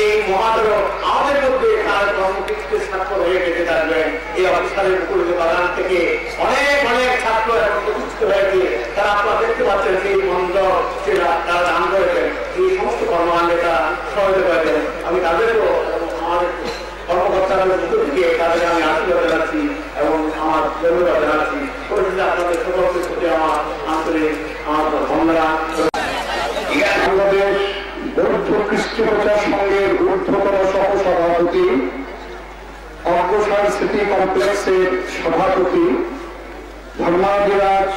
এই মহাদেব আমাদের মধ্যে তার কর্মকৃষ্ণে স্বাক্ষর হয়ে বেঁচে থাকবেন। এই অবস্থানের উপরিত বাগান থেকে অনেক অনেক ছাত্র এখন প্রতিষ্ঠিত হয়েছে, তারা আপনারা দেখতে পাচ্ছেন সেই মন্দ সেটা তারা দান করেছেন, এই সমস্ত কর্মকাণ্ডে তারা সহায়তা করেছেন। আমি তাদেরও আমাদের কর্মকর্তাদের ভিতর থেকে তাদের আমি আশীর্বাদ জানাচ্ছি এবং আমার ধন্যবাদ জানাচ্ছি। পরিস্থিতি আপনাদের সকলের প্রতি আমার আন্তরিক আমার ধন্যবাদ। বাংলাদেশ বৌদ্ধ কৃষ্টি প্রচার সংঘের ঊর্ধ্বতন সহসভাপতি, অগ্রসর স্মৃতি কমপ্লেক্সের সভাপতি, ধর্মাদিরাজ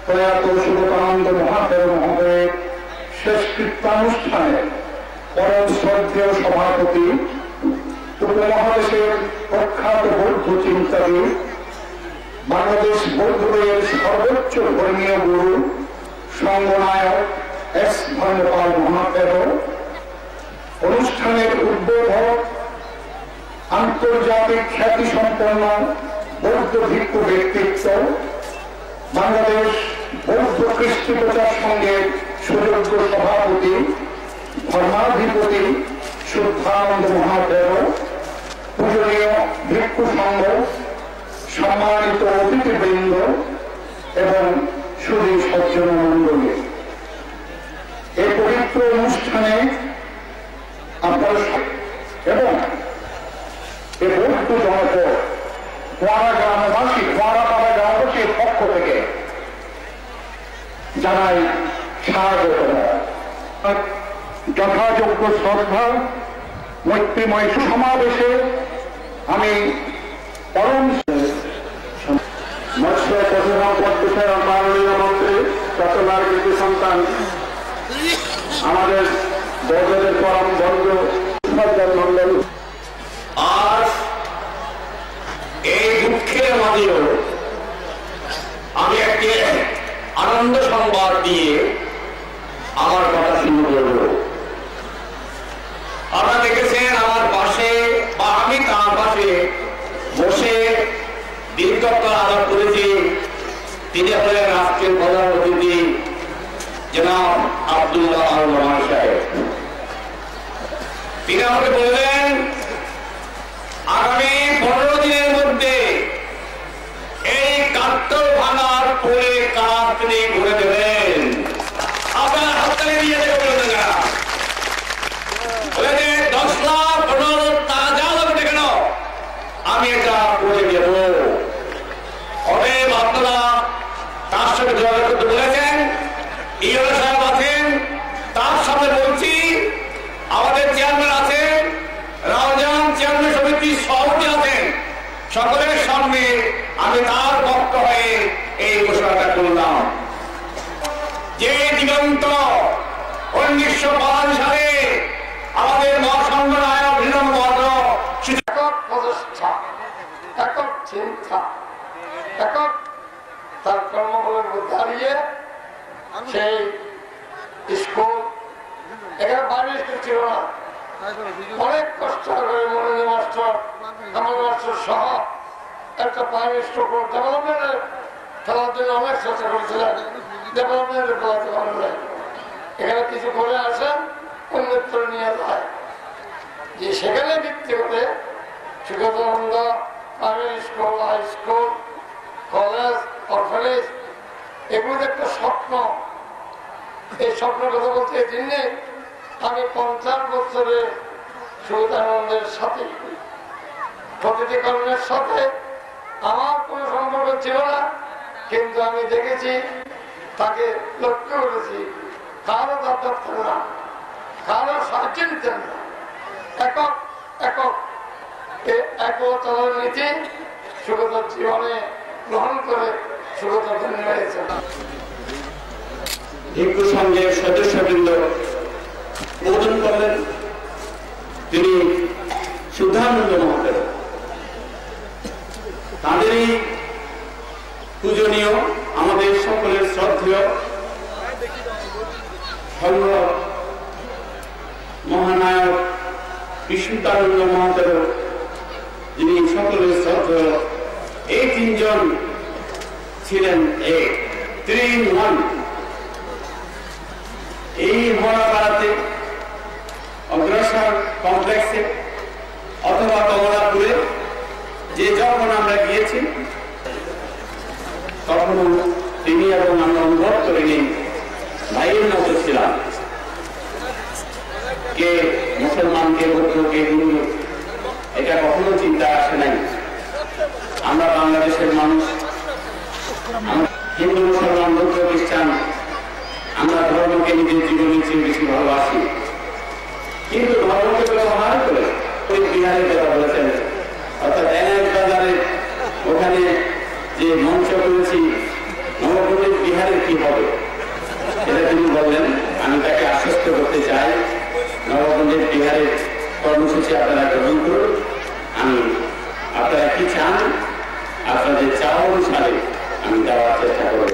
প্রয়াত সুবোধানন্দ মহাদেব মহোদয়ের শেষ কৃত্যানুষ্ঠানে পরম শ্রদ্ধেয় সভাপতি, উপমহাদেশের প্রখ্যাত বৌদ্ধ চিন্তাবিদ, বাংলাদেশ বৌদ্ধদের সর্বোচ্চ ধর্মীয় গুরু, সংগনায়ক এস ধর্মপাল মহাদেব, অনুষ্ঠানের উদ্বোধক, আন্তর্জাতিক খ্যাতি সম্পন্ন বৌদ্ধ ভিক্ষু ব্যক্তিত্ব, বাংলাদেশ বৌদ্ধ কৃষ্টি প্রচার সংঘের সুযোগ্য সভাপতি, ধর্মাধিপতি শুদ্ধানন্দ মহাদেব, পূজনীয় ভিক্ষু সংঘ, সম্মানিত অতিথিবৃন্দ এবং সুধী সজ্জন মন্ডলী, এই পবিত্র অনুষ্ঠানে আপনারা এবং এই বৌদ্ধ জনপদ ফোয়ারা গ্রামবাসী ফোয়ারাপাড়া গ্রামবাসীর পক্ষ থেকে জানাই স্বাগতম। যথাযোগ্য শ্রদ্ধা মৈত্রীময় সমাবেশে আমি পরম মৎস্য পশু সম্পদ বিষয়ক মাননীয় মন্ত্রী চট্টগ্রামের কৃতি সন্তান আমাদের বড়দের পরম বন্ধু মন্ডল আজ এই দুঃখের মাঝেও আমি একটি আনন্দ সংবাদ দিয়ে আমার কথা শুরু করব। আপনারা দেখেছেন আমার পাশে বা আমি তার পাশে বসে দীর্ঘকাল আলাপ করেছি। তিনি হলেন আজকের প্রধান অতিথি জনাব আব্দুল্লাহ আল মামুন সাহেব। তিনি আমাকে বললেন আগামী 15 দিনের মধ্যে এই কাত্তল ভাঙার পরে কাজ তিনি ঘুরে দেবেন। আপনার হাততালি দিয়ে দেবেন না, বলে যে 10 লাখ 15 টাকা যা লাগবে কেন আমি এটা করে দেব। অতএব আপনারা তার সাথে যোগাযোগ করতে বলেছেন। ইউনো সাহেব আছেন, তার সাথে বলছি আমাদের চেয়ারম্যান আছেন, রাউজান চেয়ারম্যান সমিতির সভাপতি আছেন, সকলের সামনে আমি তার পক্ষ হয়ে এই ঘোষণাটা করলাম যে দিগন্ত 1952 সালে আমাদের মহাসংঘ নায়ক একক প্রচেষ্টা, একক চিন্তা, একক তার কর্মবলের মধ্যে দাঁড়িয়ে সেই স্কুল এখানে বাড়ি ছিল না, অনেক কষ্ট করে মনে মাস্টার আমার মাস্টার সহ একটা প্রাইমারি স্কুল ডেভেলপমেন্টের খেলার জন্য অনেক চেষ্টা করেছিলেন, ডেভেলপমেন্টের খেলাতে পারেন নাই। এখানে কিছু করে আসেন অন্যত্র নিয়ে যায় যে সেখানে ভিত্তি করে Sugatananda primary school, high school, college, orphanage এগুলোর একটা স্বপ্ন। এই স্বপ্নের কথা বলতে এই জন্যে আমি 50 বছরে সুগতানন্দের সাথে প্রতিটি কর্মের সাথে আমার কোনো সম্পর্ক ছিল না, কিন্তু আমি দেখেছি তাকে লক্ষ্য করেছি কারো দরকার ছিল না, কারো সাহায্য নিতেন না, একক একক একতার নীতি সুগতার জীবনে গ্রহণ করে সুগতা ধন্য হয়েছে। হিন্দু সংঘের সদস্যবৃন্দ বোধন করলেন তিনি সুধানন্দ মহাদেব। তাঁদেরই পূজনীয় আমাদের সকলের শ্রদ্ধেয় সংঘ মহানায়ক বিষ্ণুতানন্দ মহাদেব, যিনি সকলের শ্রদ্ধেয়। এই তিনজন ছিলেন এক 3 in 1। এই মহাপাড়াতে অগ্রসর কমপ্লেক্সে অথবা কমলাপুরে যে যখন আমরা গিয়েছি তখন তিনি এবং আমরা অনুভব করিনি ভাইয়ের মতো ছিলাম। কে মুসলমান, কে বৌদ্ধ, কে হিন্দু, এটা কখনো চিন্তা আসে নাই। আমরা বাংলাদেশের মানুষ, হিন্দু, মুসলমান, বৌদ্ধ, খ্রিস্টান, আমরা ধর্মকে নিজের জীবনের চেয়ে বেশি ভালোবাসি। কিন্তু ধর্মকে ব্যবহার করে বিহারের কথা বলেছেন, অর্থাৎ বাজারে ওখানে যে মঞ্চ করেছি নবপল্লীর বিহারের কি হবে সেটা তিনি বললেন। আমি তাকে আশ্বস্ত করতে চাই নবপল্লীর বিহারের কর্মসূচি আপনারা গ্রহণ করুন। আমি আপনারা কি চান আপনাদের চাওয়া অনুসারে আমি দেওয়ার চেষ্টা করব।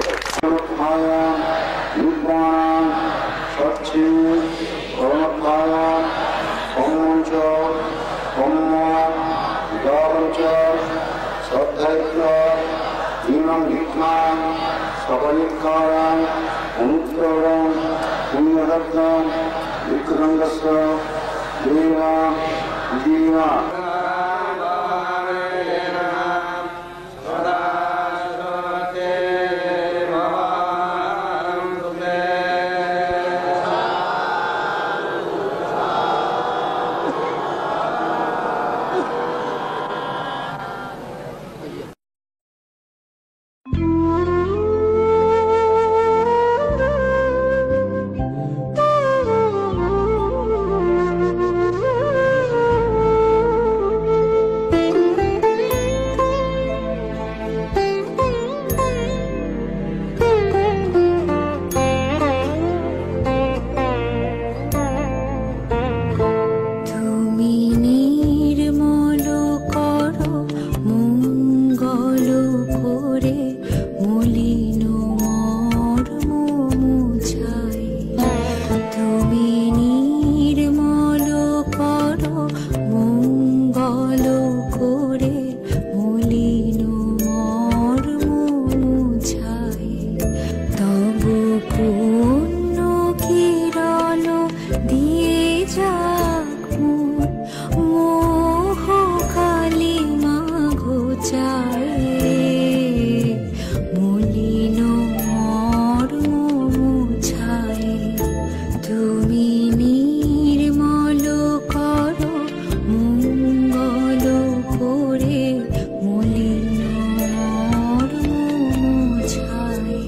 মোহ কালি মাঘো চায়ে মলিন মর্ম মুছায়ে তুমি নির্মল করো মঙ্গল করে মলিন মর্ম মুছায়ে।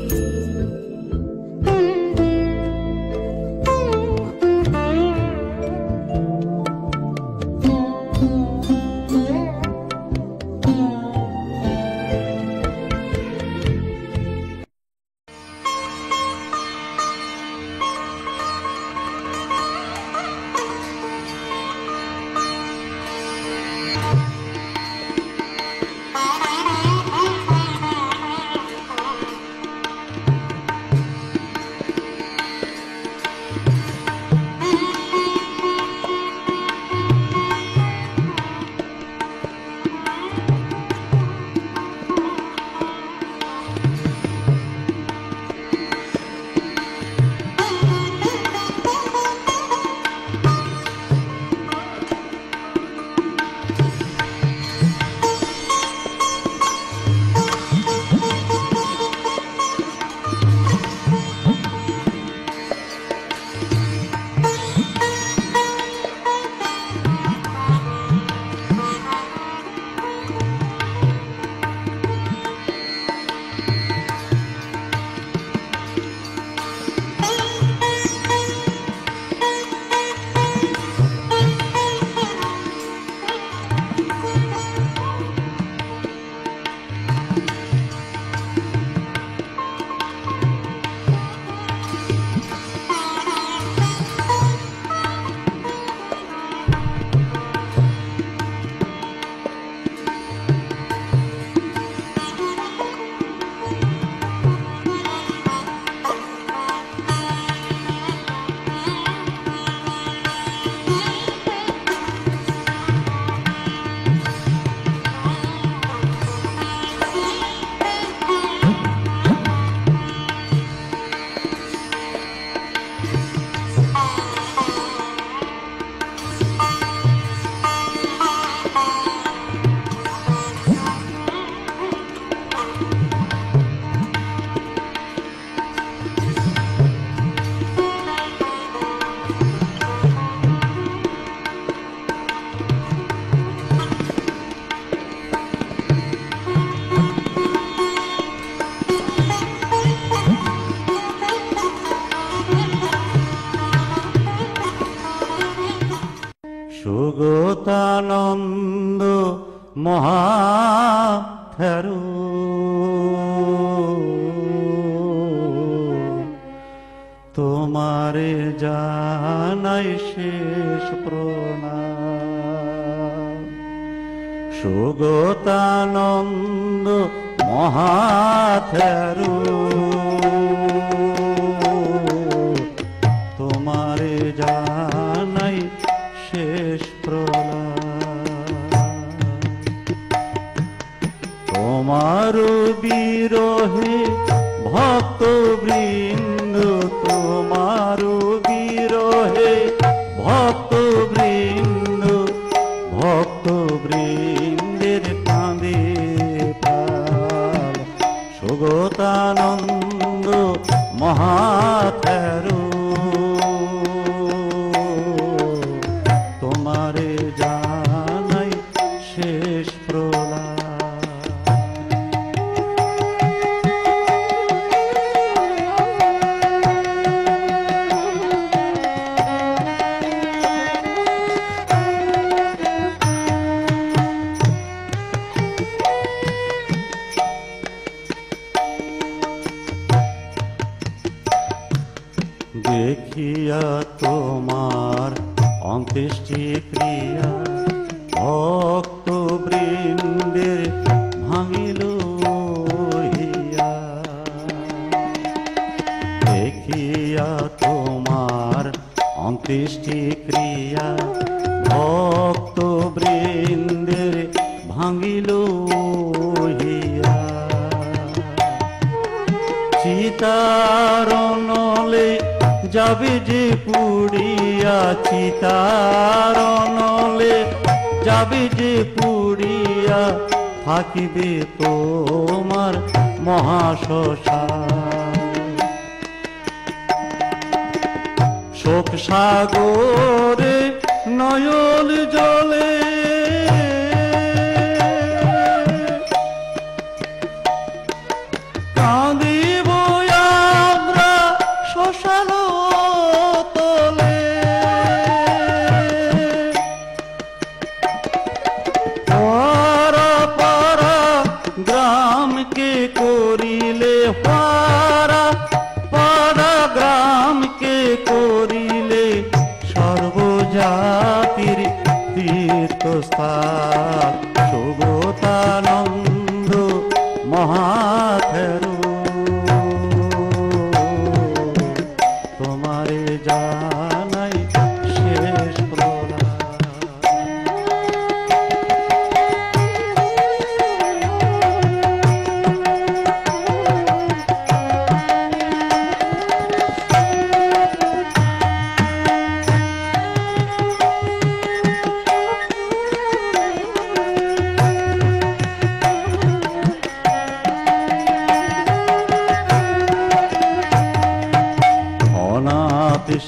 সুগতানন্দ মহাথেরো তোমারে জানাই শেষ প্রণাম। সুগতানন্দ মহাথেরো তোমারে জানাই শেষ প্রণাম। তোমার বিরহে ভক্ত বৃন্দ, তোমার বিরহে ভক্ত বৃন্দ, ভক্ত বৃন্দের কাঁদে প্রাণ। সুগতানন্দ মহাথেরো তোমারে জানাই শেষ প্রণাম। দেখিয়া তোমার অন্ত্যেষ্টি ক্রিয়া ভক্ত বৃন্দের ভাঙিল হিয়া। দেখিয়া তোমার অন্ত্যেষ্টি ক্রিয়া ভক্ত বৃন্দের ভাঙিল হিয়া। চিতার নলে যাবে যে পুড়িয়া, চিতার নলে যাবে যে পুড়িয়া থাকিবে তোমার মহাশ্মশান। শোক সাগরে নয়ন জলে কাঁদিব আমরা শ্মশান তলে। পাড়া পাড়া গ্রামকে করিলে পাড়া পাড়া গ্রামকে করিলে সর্বজাতির তীর্থস্থান। সুগতানন্দ মহাথেরু তোমারে জানাই শেষ প্রণাম।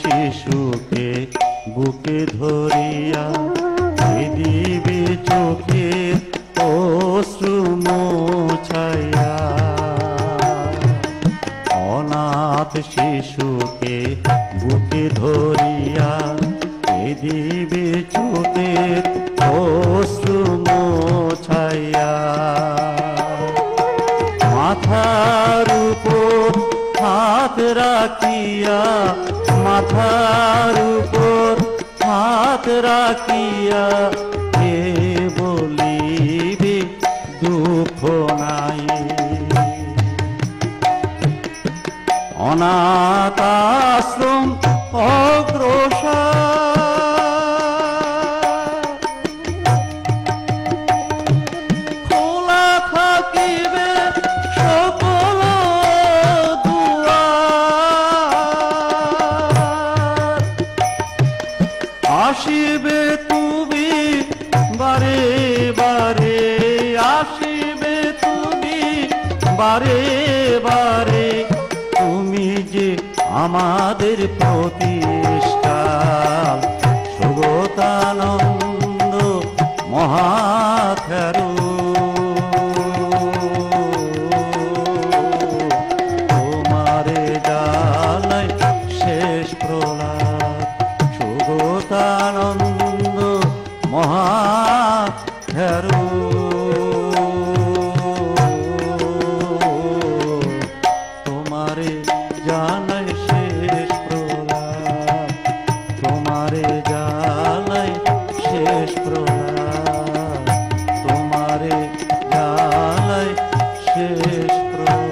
শিশুকে বুকে ধরিয়া দিবি চোখের অশ্রু মোছাইয়া। অনাথ শিশুকে বুকে ধরিয়া দিবি চোখের অশ্রু মোছাইয়া। মাথার উপর হাত রাখিয়া মাথার উপর হাত রাখিয়া কে বলিবে দুঃখ নাই। অনাথ আশ্রম অগ্রসর খোলা থাকিবে সকল দুয়ার। আসিবে তুমি বারে বারে আসিবে তুমি বারে বারে। তুমি যে আমাদের প্রতিষ্ঠান। সুগতানন্দ মহাথেরু তোমারে জানাই শেষ প্রণাম। সুগতানন্দ মহাথেরু তোমারে জানাই শেষ প্রণাম। তোমারে জানাই শেষ প্রণাম। তোমারে জানাই শেষ প্রণাম।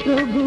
প্রভু